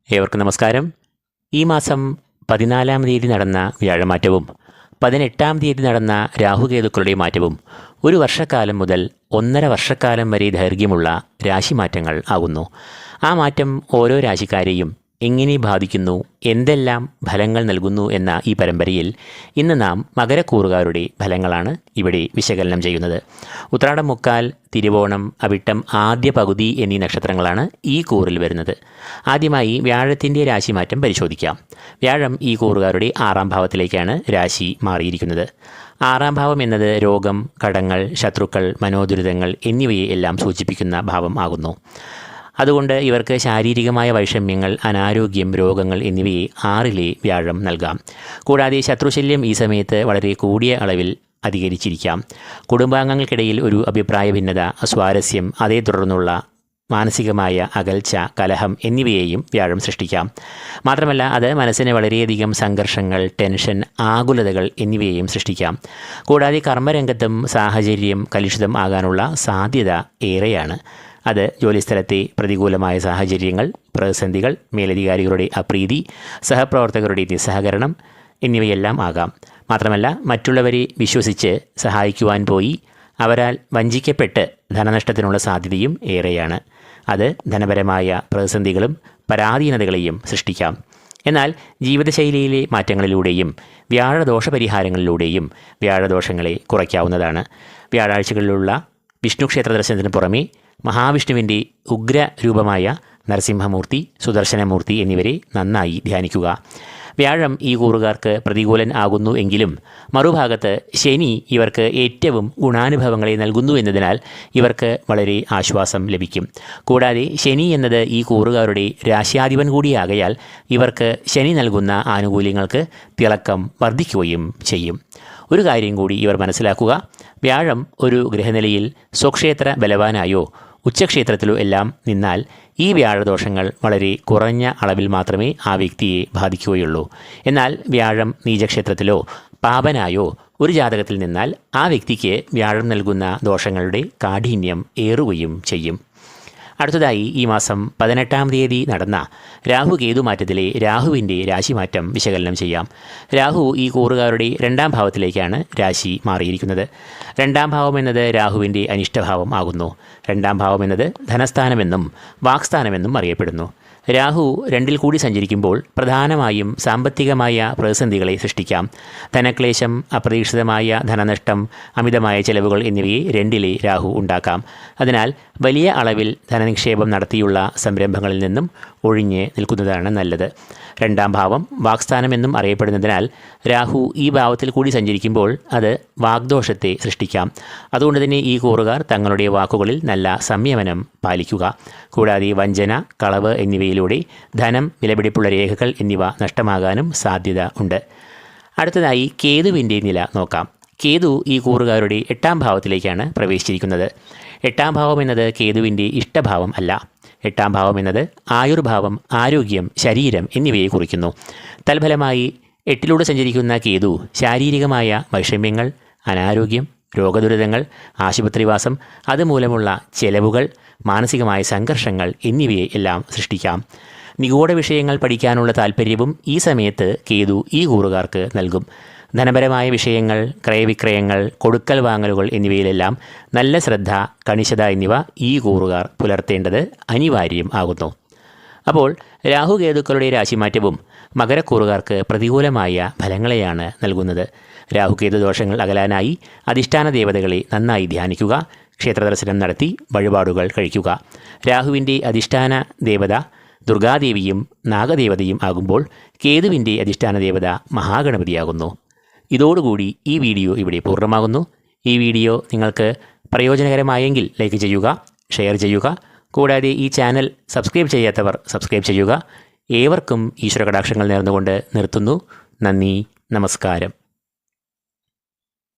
ഏവർക്കും നമസ്കാരം. ഈ മാസം 14-ാം തീയതി നടന്ന വ്യാഴമാറ്റവും 18-ാം തീയതി നടന്ന രാഹുകേതുക്കളുടെ മാറ്റവും ഒരു വർഷക്കാലം മുതൽ 1.5 വർഷക്കാലം വരെ ദൈർഘ്യമുള്ള രാശിമാറ്റങ്ങൾ ആകുന്നു. ആ മാറ്റം ഓരോ രാശിക്കാരെയും എങ്ങനെ ബാധിക്കുന്നു, എന്തെല്ലാം ഫലങ്ങൾ നൽകുന്നു എന്ന ഈ പരമ്പരയിൽ ഇന്ന് നാം മകരക്കൂറുകാരുടെ ഫലങ്ങളാണ് ഇവിടെ വിശകലനം ചെയ്യുന്നത്. ഉത്രാടം, മുക്കാൽ, തിരുവോണം, അവിട്ടം, ആദ്യ പകുതി എന്നീ നക്ഷത്രങ്ങളാണ് ഈ കൂറിൽ വരുന്നത്. ആദ്യമായി വ്യാഴത്തിൻ്റെ രാശിമാറ്റം പരിശോധിക്കാം. വ്യാഴം ഈ കൂറുകാരുടെ 6-ാം ഭാവത്തിലേക്കാണ് രാശി മാറിയിരിക്കുന്നത്. 6-ാം ഭാവം എന്നത് രോഗം, കടങ്ങൾ, ശത്രുക്കൾ, മനോദുരിതങ്ങൾ എന്നിവയെ എല്ലാം സൂചിപ്പിക്കുന്ന ഭാവം ആകുന്നു. അതുകൊണ്ട് ഇവർക്ക് ശാരീരികമായ വൈഷമ്യങ്ങൾ, അനാരോഗ്യം, രോഗങ്ങൾ എന്നിവയെ 6-ലെ വ്യാഴം നൽകാം. കൂടാതെ ശത്രുശല്യം ഈ സമയത്ത് വളരെ കൂടിയ അളവിൽ അധികരിച്ചിരിക്കാം. കുടുംബാംഗങ്ങൾക്കിടയിൽ ഒരു അഭിപ്രായ ഭിന്നത, അസ്വാരസ്യം, അതേ തുടർന്നുള്ള മാനസികമായ അകൽച്ച, കലഹം എന്നിവയെയും വ്യാഴം സൃഷ്ടിക്കാം. മാത്രമല്ല അത് മനസ്സിന് വളരെയധികം സംഘർഷങ്ങൾ, ടെൻഷൻ, ആകുലതകൾ എന്നിവയെയും സൃഷ്ടിക്കാം. കൂടാതെ കർമ്മരംഗത്തും സാഹചര്യം കലുഷിതം ആകാനുള്ള സാധ്യത ഏറെയാണ്. അത് ജോലിസ്ഥലത്തെ പ്രതികൂലമായ സാഹചര്യങ്ങൾ, പ്രതിസന്ധികൾ, മേലധികാരികളുടെ അപ്രീതി, സഹപ്രവർത്തകരുടെ നിസ്സഹകരണം എന്നിവയെല്ലാം ആകാം. മാത്രമല്ല മറ്റുള്ളവരെ വിശ്വസിച്ച് സഹായിക്കുവാൻ പോയി അവരാൽ വഞ്ചിക്കപ്പെട്ട് ധനനഷ്ടത്തിനുള്ള സാധ്യതയും ഏറെയാണ്. അത് ധനപരമായ പ്രതിസന്ധികളും പരാധീനതകളെയും സൃഷ്ടിക്കാം. എന്നാൽ ജീവിതശൈലിയിലെ മാറ്റങ്ങളിലൂടെയും വ്യാഴദോഷപരിഹാരങ്ങളിലൂടെയും വ്യാഴദോഷങ്ങളെ കുറയ്ക്കാവുന്നതാണ്. വ്യാഴാഴ്ചകളിലുള്ള വിഷ്ണു ക്ഷേത്ര ദർശനത്തിന് പുറമേ മഹാവിഷ്ണുവിൻ്റെ ഉഗ്ര രൂപമായ നരസിംഹമൂർത്തി, സുദർശനമൂർത്തി എന്നിവരെ നന്നായി ധ്യാനിക്കുക. വ്യാഴം ഈ കൂറുകാർക്ക് പ്രതികൂലൻ ആകുന്നു എങ്കിലും മറുഭാഗത്ത് ശനി ഇവർക്ക് ഏറ്റവും ഗുണാനുഭവങ്ങളെ നൽകുന്നു എന്നതിനാൽ ഇവർക്ക് വളരെ ആശ്വാസം ലഭിക്കും. കൂടാതെ ശനി എന്നത് ഈ കൂറുകാരുടെ രാശ്യാധിപൻ കൂടിയാകയാൽ ഇവർക്ക് ശനി നൽകുന്ന ആനുകൂല്യങ്ങൾക്ക് തിളക്കം വർദ്ധിക്കുകയും ചെയ്യും. ഒരു കാര്യം കൂടി ഇവർ മനസ്സിലാക്കുക: വ്യാഴം ഒരു ഗ്രഹനിലയിൽ സ്വക്ഷേത്ര ബലവാനായോ ഉച്ചക്ഷേത്രത്തിലോ എല്ലാം നിന്നാൽ ഈ വ്യാഴദോഷങ്ങൾ വളരെ കുറഞ്ഞ അളവിൽ മാത്രമേ ആ വ്യക്തിയെ ബാധിക്കുകയുള്ളൂ. എന്നാൽ വ്യാഴം നീചക്ഷേത്രത്തിലോ പാപനായോ ഒരു ജാതകത്തിൽ നിന്നാൽ ആ വ്യക്തിക്ക് വ്യാഴം നൽകുന്ന ദോഷങ്ങളുടെ കാഠിന്യം ഏറുകയും ചെയ്യും. അടുത്തതായി ഈ മാസം 18-ാം തീയതി നടന്ന രാഹു-കേതു മാറ്റത്തിലെ രാഹുവിൻ്റെ രാശിമാറ്റം വിശകലനം ചെയ്യാം. രാഹു ഈ കൂറുകാരുടെ 2-ാം ഭാവത്തിലേക്കാണ് രാശി മാറിയിരിക്കുന്നത്. 2-ാം ഭാവം എന്നത് രാഹുവിൻ്റെ അനിഷ്ടഭാവം ആകുന്നു. 2-ാം ഭാവം എന്നത് ധനസ്ഥാനമെന്നും വാക്സ്ഥാനമെന്നും അറിയപ്പെടുന്നു. രാഹു 2-ൽ കൂടി സഞ്ചരിക്കുമ്പോൾ പ്രധാനമായും സാമ്പത്തികമായ പ്രതിസന്ധികളെ സൃഷ്ടിക്കാം. ധനക്ലേശം, അപ്രതീക്ഷിതമായ ധനനഷ്ടം, അമിതമായ ചെലവുകൾ എന്നിവയെ 2-ലെ രാഹു ഉണ്ടാക്കാം. അതിനാൽ വലിയ അളവിൽ ധനനിക്ഷേപം നടത്തിയുള്ള സംരംഭങ്ങളിൽ നിന്നും ഒഴിഞ്ഞ് നിൽക്കുന്നതാണ് നല്ലത്. 2-ാം ഭാവം വാക്സ്ഥാനമെന്നും അറിയപ്പെടുന്നതിനാൽ രാഹു ഈ ഭാവത്തിൽ കൂടി സഞ്ചരിക്കുമ്പോൾ അത് വാഗ്ദോഷത്തെ സൃഷ്ടിക്കാം. അതുകൊണ്ട് തന്നെ ഈ കൂറുകാർ തങ്ങളുടെ വാക്കുകളിൽ നല്ല സംയമനം പാലിക്കുക. കൂടാതെ വഞ്ചന, കളവ് എന്നിവയിലൂടെ ധനം, വിലപിടിപ്പുള്ള രേഖകൾ എന്നിവ നഷ്ടമാകാനും സാധ്യത ഉണ്ട്. അടുത്തതായി കേതുവിൻ്റെ നില നോക്കാം. കേതു ഈ കൂറുകാരുടെ 8-ാം ഭാവത്തിലേക്കാണ് പ്രവേശിച്ചിരിക്കുന്നത്. 8-ാം ഭാവം എന്നത് കേതുവിൻ്റെ ഇഷ്ടഭാവം അല്ല. 8-ാം ഭാവം എന്നത് ആയുർഭാവം, ആരോഗ്യം, ശരീരം എന്നിവയെ കുറിക്കുന്നു. തൽഫലമായി 8-ലൂടെ സഞ്ചരിക്കുന്ന കേതു ശാരീരികമായ വൈഷമ്യങ്ങൾ, അനാരോഗ്യം, രോഗദുരിതങ്ങൾ, ആശുപത്രിവാസം, അതുമൂലമുള്ള ചെലവുകൾ, മാനസികമായ സംഘർഷങ്ങൾ എന്നിവയെ എല്ലാം സൃഷ്ടിക്കാം. നിഗൂഢ വിഷയങ്ങൾ പഠിക്കാനുള്ള താല്പര്യവും ഈ സമയത്ത് കേതു ഈ കൂറുകാർക്ക് നൽകും. ധനപരമായ വിഷയങ്ങൾ, ക്രയവിക്രയങ്ങൾ, കൊടുക്കൽ വാങ്ങലുകൾ എന്നിവയിലെല്ലാം നല്ല ശ്രദ്ധ, കണിശത എന്നിവ ഈ കൂറുകാർ പുലർത്തേണ്ടത് അനിവാര്യം ആകുന്നു. അപ്പോൾ രാഹുകേതുക്കളുടെ രാശിമാറ്റവും മകരക്കൂറുകാർക്ക് പ്രതികൂലമായ ഫലങ്ങളെയാണ് നൽകുന്നത്. രാഹുകേതു ദോഷങ്ങൾ അകലാനായി അധിഷ്ഠാന ദേവതകളെ നന്നായി ധ്യാനിക്കുക. ക്ഷേത്രദർശനം നടത്തി വഴിപാടുകൾ കഴിക്കുക. രാഹുവിൻ്റെ അധിഷ്ഠാന ദേവത ദുർഗാദേവിയും നാഗദേവതയും ആകുമ്പോൾ കേതുവിൻ്റെ അധിഷ്ഠാന ദേവത മഹാഗണപതിയാകുന്നു. ഇതോടുകൂടി ഈ വീഡിയോ ഇവിടെ പൂർണ്ണമാകുന്നു. ഈ വീഡിയോ നിങ്ങൾക്ക് പ്രയോജനകരമായെങ്കിൽ ലൈക്ക് ചെയ്യുക, ഷെയർ ചെയ്യുക. കൂടാതെ ഈ ചാനൽ സബ്സ്ക്രൈബ് ചെയ്യാത്തവർ സബ്സ്ക്രൈബ് ചെയ്യുക. ഏവർക്കും ഈശ്വര കടാക്ഷങ്ങൾ നേർന്നുകൊണ്ട് നിർത്തുന്നു. നന്ദി, നമസ്കാരം.